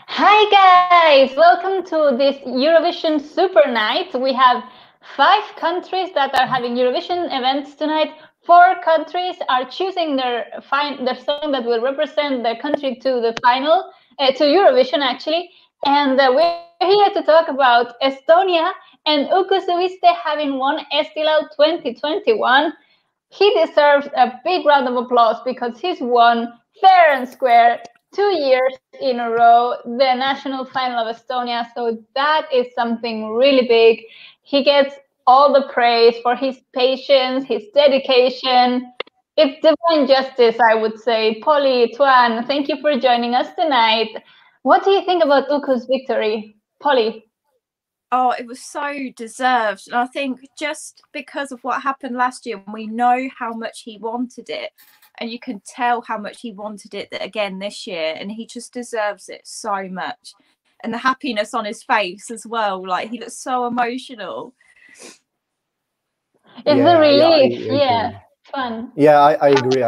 Hi guys, welcome to this Eurovision Super Night. We have 5 countries that are having Eurovision events tonight. 4 countries are choosing their song that will represent their country to the final, to Eurovision actually. And we're here to talk about Estonia and Uku Suviste having won Eesti Laul 2021. He deserves a big round of applause because he's won fair and square 2 years in a row the national final of Estonia. So that is something really big. He gets all the praise for his patience, his dedication. It's divine justice, I would say. Polly, Tuan, thank you for joining us tonight. What do you think about Uku's victory? Polly? Oh, it was so deserved. And I think just because of what happened last year, we know how much he wanted it. And you can tell how much he wanted it again this year. And he just deserves it so much. And the happiness on his face as well. Like, he looks so emotional. It's a relief. Yeah. Fun. Yeah, I agree.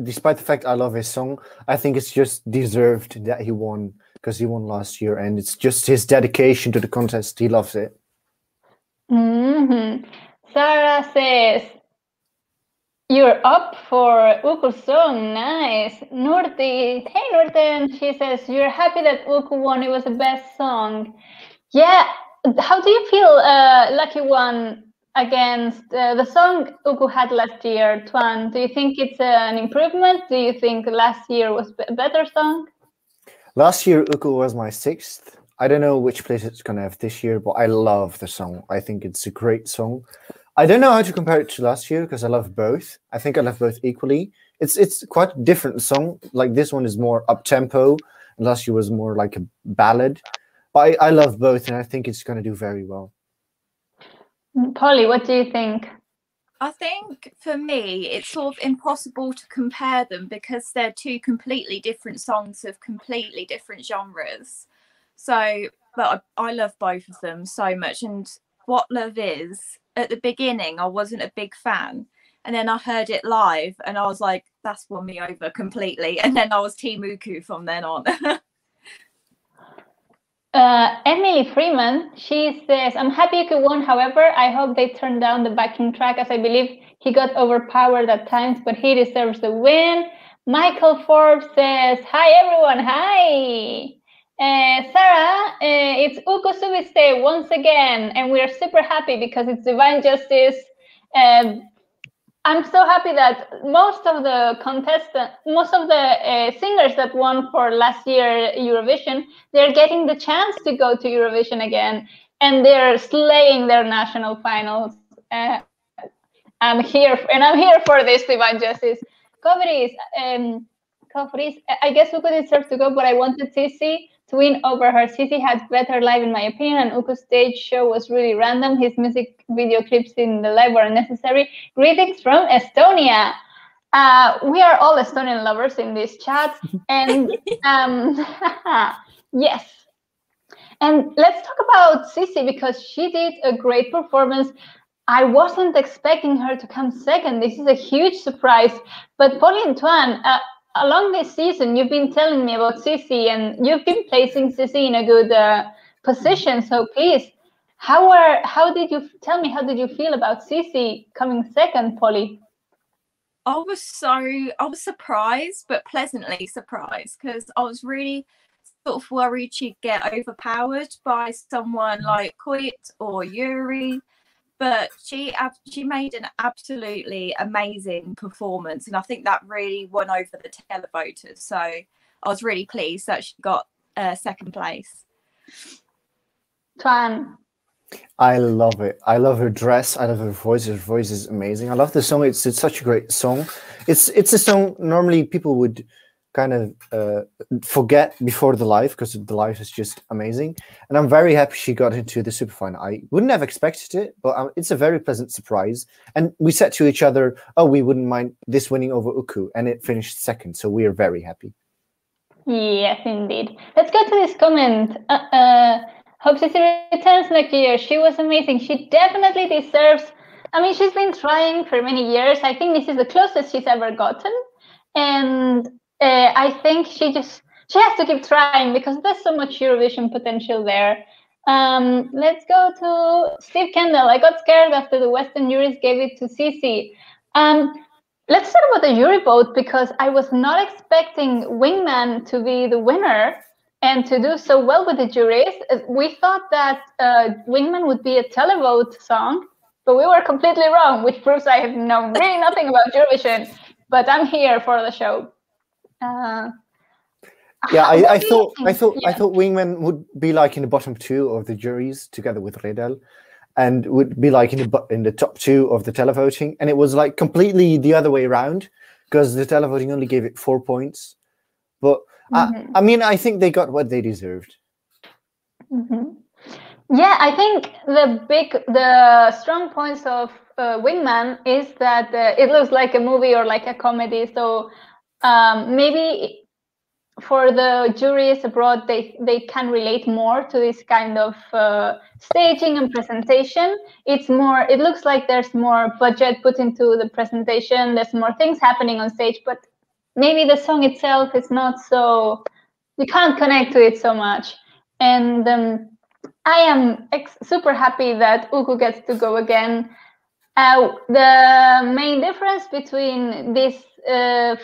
Despite the fact I love his song, I think it's just deserved that he won because he won last year, and it's just his dedication to the contest. He loves it. Sarah says, "You're up for Uku's song. Nice." Nurti, hey Nurten, she says, "You're happy that Uku won. It was the best song." Yeah. How do you feel, Lucky One, against the song Uku had last year? Tuan, do you think it's an improvement? Do you think last year was a better song? Last year, Uku was my 6th. I don't know which place it's going to have this year, but I love the song. I think it's a great song. I don't know how to compare it to last year because I love both. I think I love both equally. It's quite a different song. Like, this one is more up-tempo, and last year was more like a ballad. But I love both, and I think it's going to do very well. Polly, what do you think? I think for me, it's sort of impossible to compare them because they're 2 completely different songs of completely different genres. So, but I love both of them so much. And What Love Is, at the beginning, I wasn't a big fan. And then I heard it live and I was like, that's won me over completely. And then I was Team Uku from then on. Emily Freeman, she says, "I'm happy Uku won. However, I hope they turn down the backing track as I believe he got overpowered at times, but he deserves the win." Michael Forbes says, "Hi everyone, hi." Sarah, it's Uku Suviste once again, and we are super happy because it's divine justice. I'm so happy that most of the singers that won for last year Eurovision, they're getting the chance to go to Eurovision again, and they're slaying their national finals. I'm here for this divine justice. Kofris, I guess Uku deserves to go, but I wanted Cece to win over her. Cece had better live in my opinion, and Uku's stage show was really random. His music video clips in the live were unnecessary. Greetings from Estonia. We are all Estonian lovers in this chat, and yes. And let's talk about Cece because she did a great performance. I wasn't expecting her to come second. This is a huge surprise. But Polly and Tuan, along this season, you've been telling me about Cece, and you've been placing Cece in a good position. So please, how did you feel about Cece coming second, Polly? I was surprised, but pleasantly surprised, because I was really sort of worried she'd get overpowered by someone like Koit or Yuri. But she made an absolutely amazing performance, and I think that really won over the televoters. So I was really pleased that she got second place. Tuan. I love it. I love her dress. I love her voice. Her voice is amazing. I love the song. It's such a great song. It's a song normally people would kind of forget before the live because the live is just amazing. And I'm very happy she got into the superfinal. I wouldn't have expected it, but it's a very pleasant surprise. And we said to each other, oh, we wouldn't mind this winning over Uku, and it finished second. So we are very happy. Yes, indeed. Let's go to this comment. Hope Cece returns next year. She was amazing. She definitely deserves. I mean, she's been trying for many years. I think this is the closest she's ever gotten. And I think she she has to keep trying because there's so much Eurovision potential there. Let's go to Steve Kendall. I got scared after the Western juries gave it to Cece. Let's talk about the jury vote because I was not expecting Wingman to be the winner and to do so well with the juries. We thought that Wingman would be a televote song, but we were completely wrong, which proves I have known really nothing about Eurovision, but I'm here for the show. Yeah, I thought Wingman would be like in the bottom 2 of the juries together with Redel, and would be like in the top 2 of the televoting, and it was like completely the other way around because the televoting only gave it 4 points. But I mean, I think they got what they deserved. Yeah, I think the strong points of Wingman is that it looks like a movie or like a comedy. So maybe for the juries abroad, they can relate more to this kind of staging and presentation. It looks like there's more budget put into the presentation. There's more things happening on stage, but maybe the song itself is not so, you can't connect to it so much. And I am super happy that Uku gets to go again. The main difference between this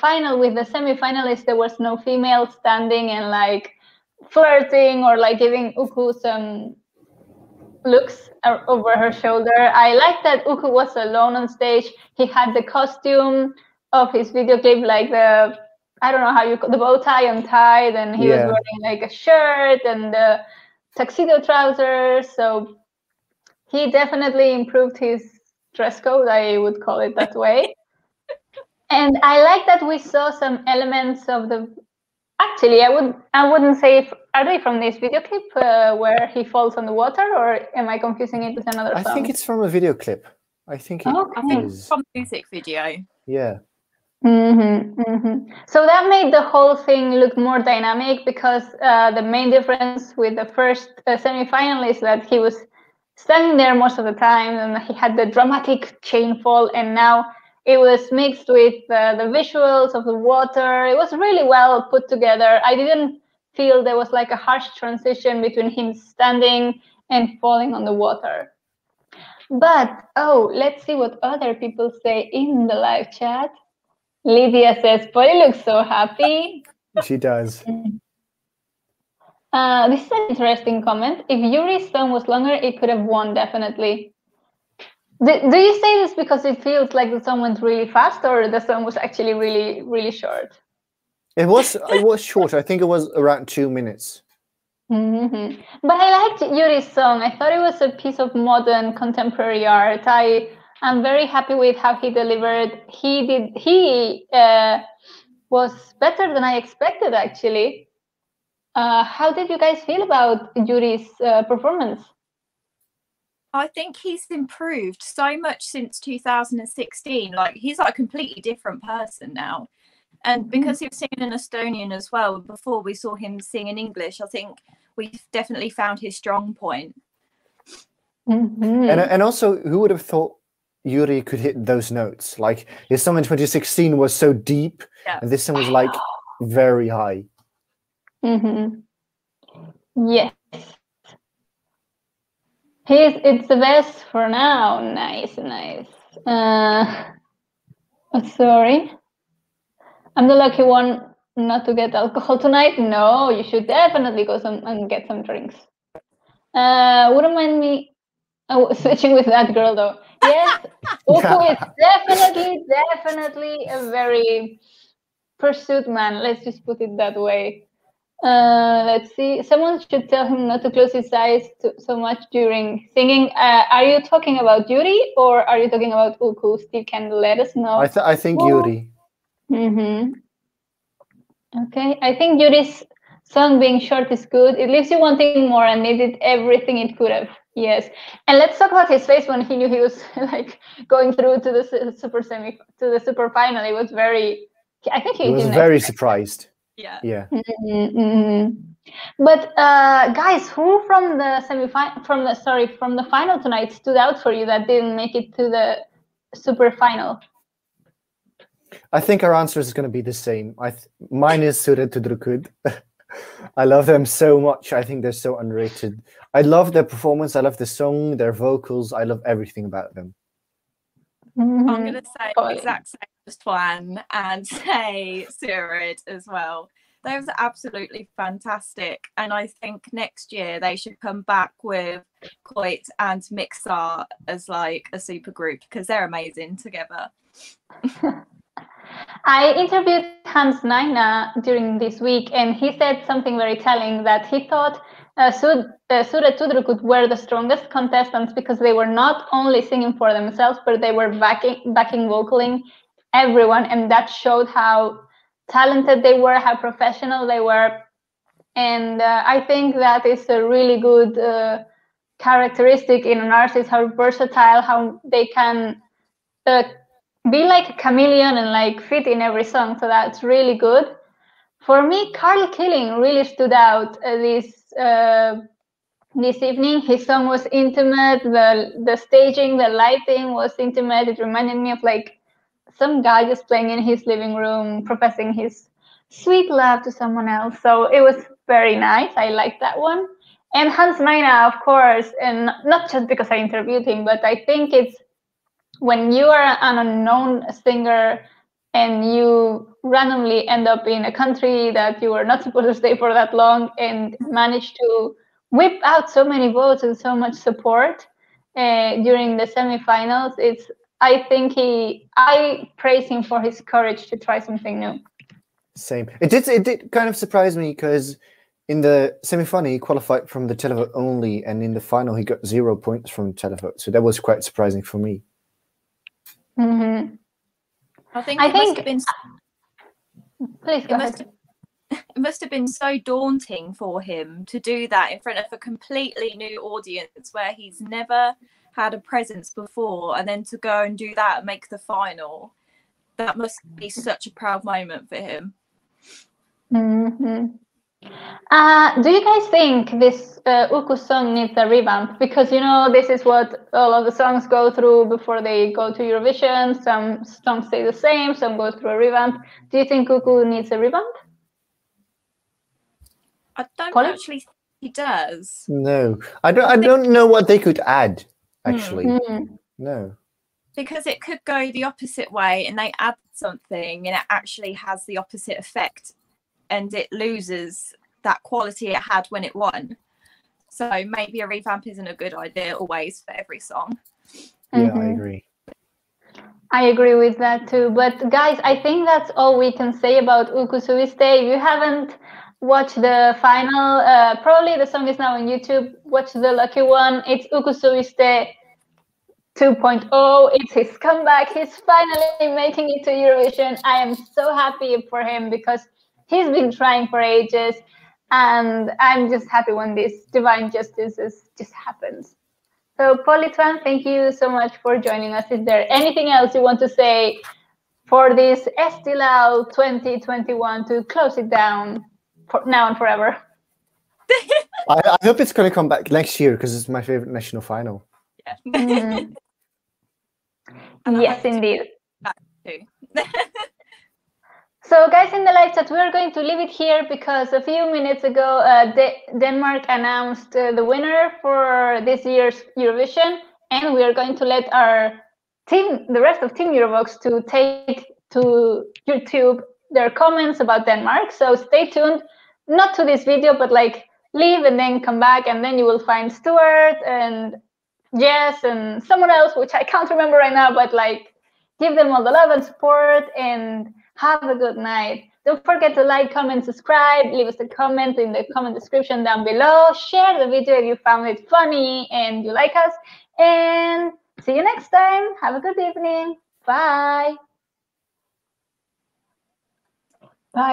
final with the semi-finalists, there was no female standing and like flirting or like giving Uku some looks over her shoulder. I like that Uku was alone on stage. He had the costume of his video clip, like the, I don't know how you call the bow tie untied, and he was wearing like a shirt and the tuxedo trousers. So he definitely improved his dress code, I would call it that way. And I like that we saw some elements of the, actually I wouldn't say, are they from this video clip where he falls on the water, or am I confusing it with another song? I think it's from a video clip. I think it is from the music video. Yeah. So that made the whole thing look more dynamic because the main difference with the first semi-final is that he was standing there most of the time and he had the dramatic chain fall, and now it was mixed with the visuals of the water. It was really well put together. I didn't feel there was like a harsh transition between him standing and falling on the water. But let's see what other people say in the live chat. Lydia says, Polly looks so happy. She does. This is an interesting comment. If Yuri's song was longer, it could have won, definitely. Do you say this because it feels like the song went really fast, or the song was actually really, really short? It was short. I think it was around 2 minutes. But I liked Yuri's song. I thought it was a piece of modern contemporary art. I'm very happy with how he delivered. He was better than I expected, actually. How did you guys feel about Yuri's performance? I think he's improved so much since 2016. Like, he's like a completely different person now. And because he was singing in Estonian as well, before we saw him sing in English, I think we've definitely found his strong point. And also, who would have thought Yuri could hit those notes? Like, his song in 2016 was so deep, and this one was like very high. Yes. It's the best for now. Nice. Sorry. I'm the lucky one not to get alcohol tonight. No, you should definitely go and get some drinks. Wouldn't mind me switching with that girl though. Yes, Uku is definitely a very pursued man. Let's just put it that way. Let's see. Someone should tell him not to close his eyes so much during singing. Are you talking about Yuri, or are you talking about Uku? Steve can let us know. I think Yuri. Okay, I think Yuri's song being short is good. It leaves you wanting more, and it did everything it could have. Yes, and let's talk about his face when he knew he was like going through to the super final. It was very. I think he was very surprised. Yeah. But guys, who from the from the final tonight stood out for you that didn't make it to the super final? I think our answer is going to be the same. Mine is Surya Tudrukud. I love them so much. I think they're so underrated. I love their performance. I love the song, their vocals. I love everything about them. I'm going to say the exact same as Twan and say Surid as well. Those are absolutely fantastic. And I think next year they should come back with Coit and Mixar as like a super group because they're amazing together. I interviewed Hans Naina during this week, and he said something very telling, that he thought Sure Tudor could were the strongest contestants because they were not only singing for themselves, but they were backing vocaling everyone, and that showed how talented they were, how professional they were. And I think that is a really good characteristic in an artist, how versatile, how they can be like a chameleon and like fit in every song. So that's really good. For me, Carl Killing really stood out this evening. His song was intimate. The staging, the lighting was intimate. It reminded me of like some guy just playing in his living room, professing his sweet love to someone else. So it was very nice. I liked that one. And Hans Meina, of course, and not just because I interviewed him, but I think it's when you are an unknown singer and you randomly end up in a country that you were not supposed to stay for that long and manage to whip out so many votes and so much support during the semifinals, I praise him for his courage to try something new. Same. It did kind of surprise me because in the semi-final he qualified from the televote only, and in the final he got 0 points from televote. So that was quite surprising for me. Mm-hmm. I think it must have been. Please go ahead. It must have been so daunting for him to do that in front of a completely new audience where he's never had a presence before, and then to go and do that and make the final. That must be such a proud moment for him. Mm-hmm. Do you guys think this Uku song needs a revamp? Because, you know, this is what all of the songs go through before they go to Eurovision. Some songs stay the same, some go through a revamp. Do you think Uku needs a revamp? I don't actually think he does. No, I don't know what they could add, actually. Mm-hmm. No. Because it could go the opposite way and they add something and it actually has the opposite effect and it loses that quality it had when it won. So maybe a revamp isn't a good idea always for every song. Yeah, I agree. I agree with that too. But guys, I think that's all we can say about Uku Suviste. If you haven't watched the final, probably the song is now on YouTube. Watch the lucky one. It's Uku Suviste 2.0. It's his comeback. He's finally making it to Eurovision. I am so happy for him because he's been trying for ages, and I'm just happy when this divine justice just happens. So, Politwan, thank you so much for joining us. Is there anything else you want to say for this Eesti Laul 2021 to close it down for now and forever? I hope it's going to come back next year because it's my favorite national final. Yeah. Mm. Yes, indeed. So, guys, in the live chat, we're going to leave it here because a few minutes ago, Denmark announced the winner for this year's Eurovision, and we are going to let our team, the rest of Team Eurovoxx, to take to YouTube their comments about Denmark. So stay tuned, not to this video, but like leave and then come back, and then you will find Stuart and Jess and someone else, which I can't remember right now, but like give them all the love and support and have a good night. Don't forget to like, comment, subscribe, leave us a comment in the comment description down below. Share the video if you found it funny and you like us. And see you next time. Have a good evening. Bye.